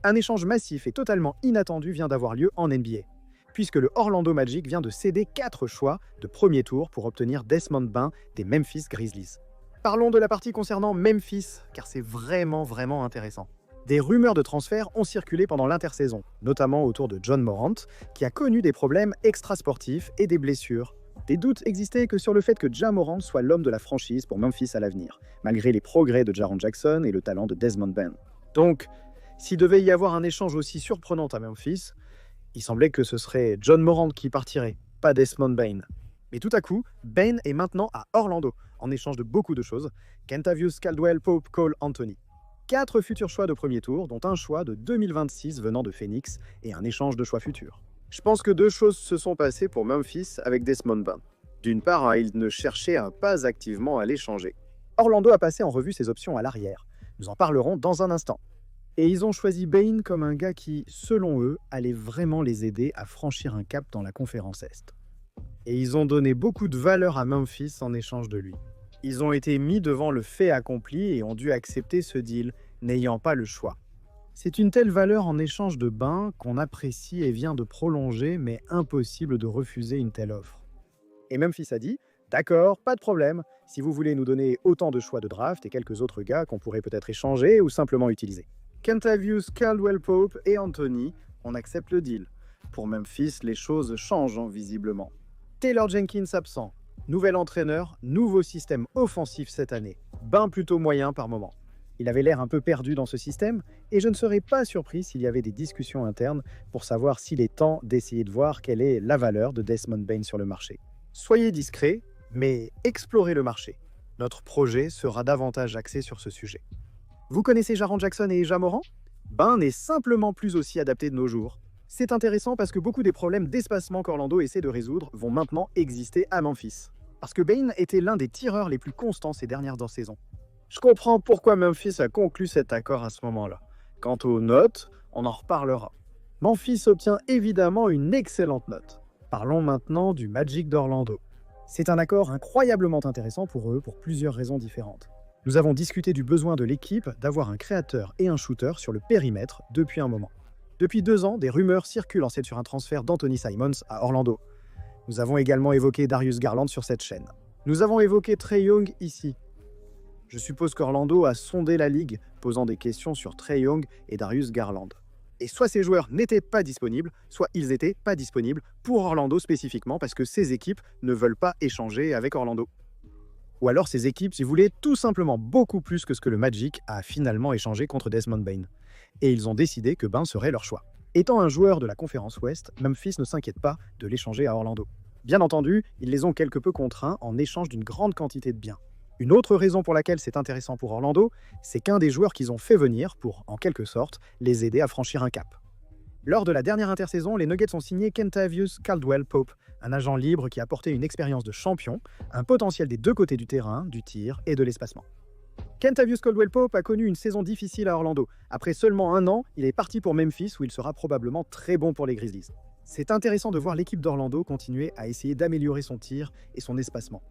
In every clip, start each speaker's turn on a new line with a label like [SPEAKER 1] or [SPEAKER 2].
[SPEAKER 1] Un échange massif et totalement inattendu vient d'avoir lieu en NBA, puisque le Orlando Magic vient de céder 4 choix de premier tour pour obtenir Desmond Bain des Memphis Grizzlies. Parlons de la partie concernant Memphis, car c'est vraiment intéressant. Des rumeurs de transfert ont circulé pendant l'intersaison, notamment autour de John Morant, qui a connu des problèmes extrasportifs et des blessures. Des doutes existaient que sur le fait que Ja Morant soit l'homme de la franchise pour Memphis à l'avenir, malgré les progrès de Jaren Jackson et le talent de Desmond Bain. Donc, s'il devait y avoir un échange aussi surprenant à Memphis, il semblait que ce serait John Morant qui partirait, pas Desmond Bain. Mais tout à coup, Bain est maintenant à Orlando, en échange de beaucoup de choses. Kentavious Caldwell Pope Cole Anthony. 4 futurs choix de premier tour, dont un choix de 2026 venant de Phoenix et un échange de choix futurs. Je pense que 2 choses se sont passées pour Memphis avec Desmond Bain. D'une part, ils ne cherchaient pas activement à l'échanger. Orlando a passé en revue ses options à l'arrière. Nous en parlerons dans un instant. Et ils ont choisi Bain comme un gars qui, selon eux, allait vraiment les aider à franchir un cap dans la conférence Est. Et ils ont donné beaucoup de valeur à Memphis en échange de lui. Ils ont été mis devant le fait accompli et ont dû accepter ce deal, n'ayant pas le choix. C'est une telle valeur en échange de Bain qu'on apprécie et vient de prolonger, mais impossible de refuser une telle offre. Et Memphis a dit « D'accord, pas de problème, si vous voulez nous donner autant de choix de draft et quelques autres gars qu'on pourrait peut-être échanger ou simplement utiliser. » Kentavious Caldwell Pope et Anthony, on accepte le deal. Pour Memphis, les choses changent visiblement. Taylor Jenkins absent. Nouvel entraîneur, nouveau système offensif cette année. Bain plutôt moyen par moment. Il avait l'air un peu perdu dans ce système, et je ne serais pas surpris s'il y avait des discussions internes pour savoir s'il est temps d'essayer de voir quelle est la valeur de Desmond Bain sur le marché. Soyez discrets, mais explorez le marché. Notre projet sera davantage axé sur ce sujet. Vous connaissez Jaren Jackson et Ja Morant? Bain n'est simplement plus aussi adapté de nos jours. C'est intéressant parce que beaucoup des problèmes d'espacement qu'Orlando essaie de résoudre vont maintenant exister à Memphis. Parce que Bain était l'un des tireurs les plus constants ces dernières saisons. Je comprends pourquoi Memphis a conclu cet accord à ce moment-là. Quant aux notes, on en reparlera. Memphis obtient évidemment une excellente note. Parlons maintenant du Magic d'Orlando. C'est un accord incroyablement intéressant pour eux pour plusieurs raisons différentes. Nous avons discuté du besoin de l'équipe d'avoir un créateur et un shooter sur le périmètre depuis un moment. Depuis 2 ans, des rumeurs circulent sur un transfert d'Anthony Simons à Orlando. Nous avons également évoqué Darius Garland sur cette chaîne. Nous avons évoqué Trae Young ici. Je suppose qu'Orlando a sondé la ligue, posant des questions sur Trae Young et Darius Garland. Et soit ces joueurs n'étaient pas disponibles, soit ils n'étaient pas disponibles pour Orlando spécifiquement parce que ces équipes ne veulent pas échanger avec Orlando. Ou alors ces équipes voulaient tout simplement beaucoup plus que ce que le Magic a finalement échangé contre Desmond Bain. Et ils ont décidé que Bain serait leur choix. Étant un joueur de la conférence Ouest, Memphis ne s'inquiète pas de l'échanger à Orlando. Bien entendu, ils les ont quelque peu contraints en échange d'une grande quantité de biens. Une autre raison pour laquelle c'est intéressant pour Orlando, c'est qu'un des joueurs qu'ils ont fait venir pour, en quelque sorte, les aider à franchir un cap. Lors de la dernière intersaison, les Nuggets ont signé Kentavious Caldwell Pope, un agent libre qui a apporté une expérience de champion, un potentiel des 2 côtés du terrain, du tir et de l'espacement. Kentavious Caldwell Pope a connu une saison difficile à Orlando. Après seulement 1 an, il est parti pour Memphis où il sera probablement très bon pour les Grizzlies. C'est intéressant de voir l'équipe d'Orlando continuer à essayer d'améliorer son tir et son espacement.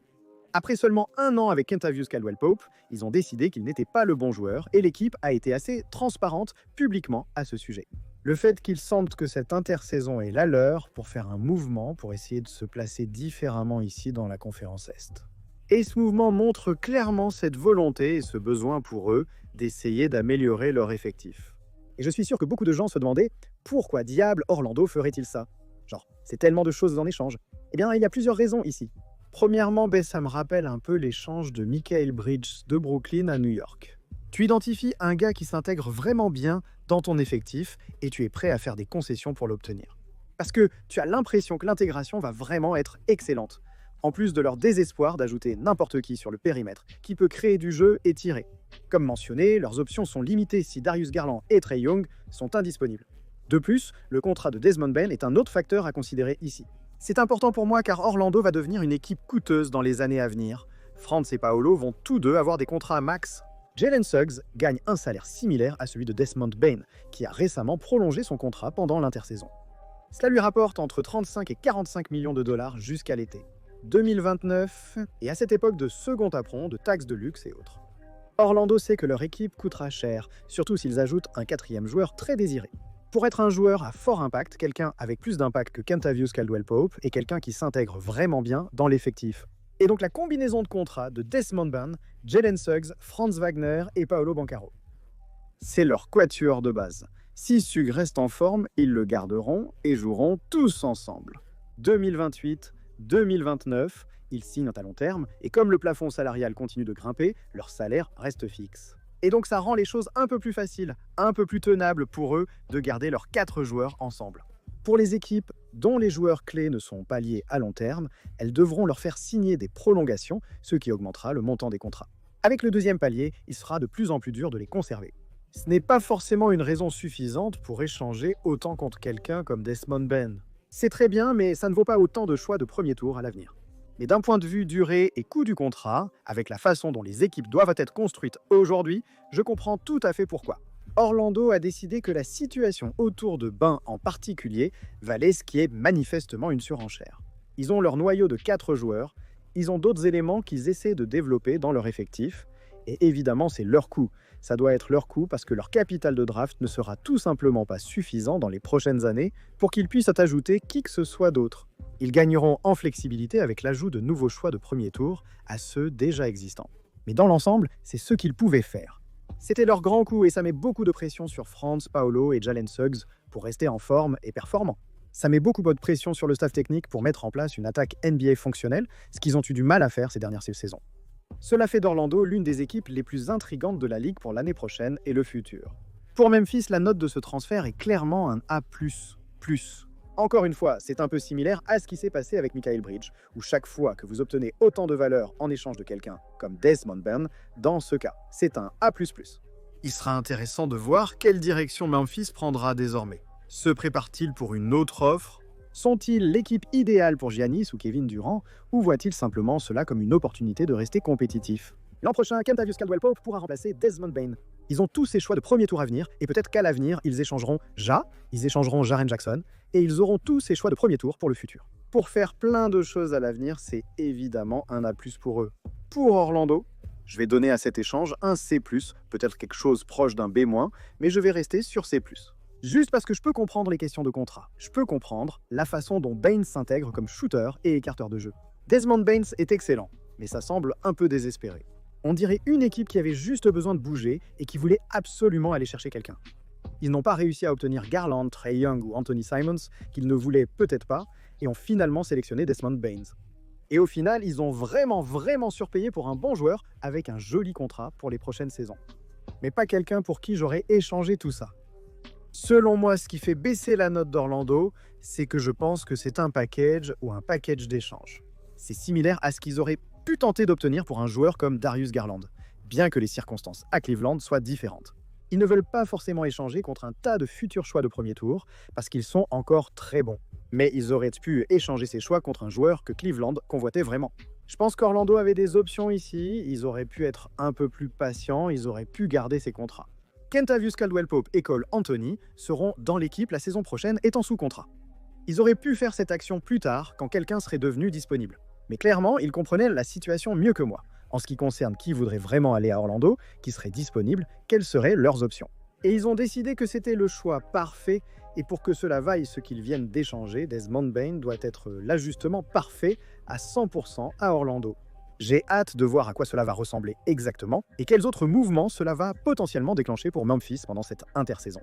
[SPEAKER 1] Après seulement 1 an avec Kentavious Caldwell Pope, ils ont décidé qu'il n'était pas le bon joueur et l'équipe a été assez transparente publiquement à ce sujet. Le fait qu'ils sentent que cette intersaison est la leur pour faire un mouvement pour essayer de se placer différemment ici dans la conférence Est. Et ce mouvement montre clairement cette volonté et ce besoin pour eux d'essayer d'améliorer leur effectif. Et je suis sûr que beaucoup de gens se demandaient pourquoi diable Orlando ferait-il ça? Genre, c'est tellement de choses en échange. Eh bien, il y a plusieurs raisons ici. Premièrement, ça me rappelle un peu l'échange de Mikal Bridges de Brooklyn à New York. Tu identifies un gars qui s'intègre vraiment bien dans ton effectif et tu es prêt à faire des concessions pour l'obtenir. Parce que tu as l'impression que l'intégration va vraiment être excellente, en plus de leur désespoir d'ajouter n'importe qui sur le périmètre qui peut créer du jeu et tirer. Comme mentionné, leurs options sont limitées si Darius Garland et Trae Young sont indisponibles. De plus, le contrat de Desmond Bain est un autre facteur à considérer ici. C'est important pour moi car Orlando va devenir une équipe coûteuse dans les années à venir. Franz et Paolo vont tous deux avoir des contrats à max. Jalen Suggs gagne un salaire similaire à celui de Desmond Bain, qui a récemment prolongé son contrat pendant l'intersaison. Cela lui rapporte entre 35 et 45 millions de dollars jusqu'à l'été 2029, et à cette époque de second apron, de taxes de luxe et autres. Orlando sait que leur équipe coûtera cher, surtout s'ils ajoutent un quatrième joueur très désiré. Pour être un joueur à fort impact, quelqu'un avec plus d'impact que Kentavious Caldwell-Pope et quelqu'un qui s'intègre vraiment bien dans l'effectif. Et donc la combinaison de contrats de Desmond Bane, Jalen Suggs, Franz Wagner et Paolo Banchero. C'est leur quatuor de base. Si Suggs reste en forme, ils le garderont et joueront tous ensemble. 2028, 2029, ils signent à long terme et comme le plafond salarial continue de grimper, leur salaire reste fixe. Et donc ça rend les choses un peu plus faciles, un peu plus tenables pour eux de garder leurs 4 joueurs ensemble. Pour les équipes dont les joueurs clés ne sont pas liés à long terme, elles devront leur faire signer des prolongations, ce qui augmentera le montant des contrats. Avec le deuxième palier, il sera de plus en plus dur de les conserver. Ce n'est pas forcément une raison suffisante pour échanger autant contre quelqu'un comme Desmond Bane. C'est très bien, mais ça ne vaut pas autant de choix de premier tour à l'avenir. Mais d'un point de vue durée et coût du contrat, avec la façon dont les équipes doivent être construites aujourd'hui, je comprends tout à fait pourquoi. Orlando a décidé que la situation autour de Bane en particulier valait ce qui est manifestement une surenchère. Ils ont leur noyau de 4 joueurs, ils ont d'autres éléments qu'ils essaient de développer dans leur effectif, et évidemment c'est leur coût. Ça doit être leur coût parce que leur capital de draft ne sera tout simplement pas suffisant dans les prochaines années pour qu'ils puissent ajouter qui que ce soit d'autre. Ils gagneront en flexibilité avec l'ajout de nouveaux choix de premier tour à ceux déjà existants. Mais dans l'ensemble, c'est ce qu'ils pouvaient faire. C'était leur grand coup et ça met beaucoup de pression sur Franz, Paolo et Jalen Suggs pour rester en forme et performants. Ça met beaucoup de pression sur le staff technique pour mettre en place une attaque NBA fonctionnelle, ce qu'ils ont eu du mal à faire ces dernières saisons. Cela fait d'Orlando l'une des équipes les plus intrigantes de la ligue pour l'année prochaine et le futur. Pour Memphis, la note de ce transfert est clairement un A++. Encore une fois, c'est un peu similaire à ce qui s'est passé avec Mikal Bridges, où chaque fois que vous obtenez autant de valeur en échange de quelqu'un comme Desmond Bane, dans ce cas, c'est un A++. Il sera intéressant de voir quelle direction Memphis prendra désormais. Se prépare-t-il pour une autre offre? Sont-ils l'équipe idéale pour Giannis ou Kevin Durant, ou voient-ils simplement cela comme une opportunité de rester compétitif? L'an prochain, Kentavious Caldwell-Pope pourra remplacer Desmond Bane. Ils ont tous ces choix de premier tour à venir, et peut-être qu'à l'avenir, ils échangeront Jaren Jackson, et ils auront tous ces choix de premier tour pour le futur. Pour faire plein de choses à l'avenir, c'est évidemment un A+, pour eux. Pour Orlando, je vais donner à cet échange un C+, peut-être quelque chose proche d'un B-, mais je vais rester sur C+. Juste parce que je peux comprendre les questions de contrat. Je peux comprendre la façon dont Bane s'intègre comme shooter et écarteur de jeu. Desmond Bane est excellent, mais ça semble un peu désespéré. On dirait une équipe qui avait juste besoin de bouger et qui voulait absolument aller chercher quelqu'un. Ils n'ont pas réussi à obtenir Garland, Trae Young ou Anthony Simons, qu'ils ne voulaient peut-être pas, et ont finalement sélectionné Desmond Bane. Et au final, ils ont vraiment surpayé pour un bon joueur avec un joli contrat pour les prochaines saisons. Mais pas quelqu'un pour qui j'aurais échangé tout ça. Selon moi, ce qui fait baisser la note d'Orlando, c'est que je pense que c'est un package ou un package d'échange. C'est similaire à ce qu'ils auraient pu tenter d'obtenir pour un joueur comme Darius Garland, bien que les circonstances à Cleveland soient différentes. Ils ne veulent pas forcément échanger contre un tas de futurs choix de premier tour, parce qu'ils sont encore très bons. Mais ils auraient pu échanger ces choix contre un joueur que Cleveland convoitait vraiment. Je pense qu'Orlando avait des options ici, ils auraient pu être un peu plus patients, ils auraient pu garder ces contrats. Kentavious Caldwell-Pope et Cole Anthony seront dans l'équipe la saison prochaine étant sous contrat. Ils auraient pu faire cette action plus tard quand quelqu'un serait devenu disponible. Mais clairement, ils comprenaient la situation mieux que moi. En ce qui concerne qui voudrait vraiment aller à Orlando, qui serait disponible, quelles seraient leurs options. Et ils ont décidé que c'était le choix parfait, et pour que cela vaille ce qu'ils viennent d'échanger, Desmond Bane doit être l'ajustement parfait à 100% à Orlando. J'ai hâte de voir à quoi cela va ressembler exactement, et quels autres mouvements cela va potentiellement déclencher pour Memphis pendant cette intersaison.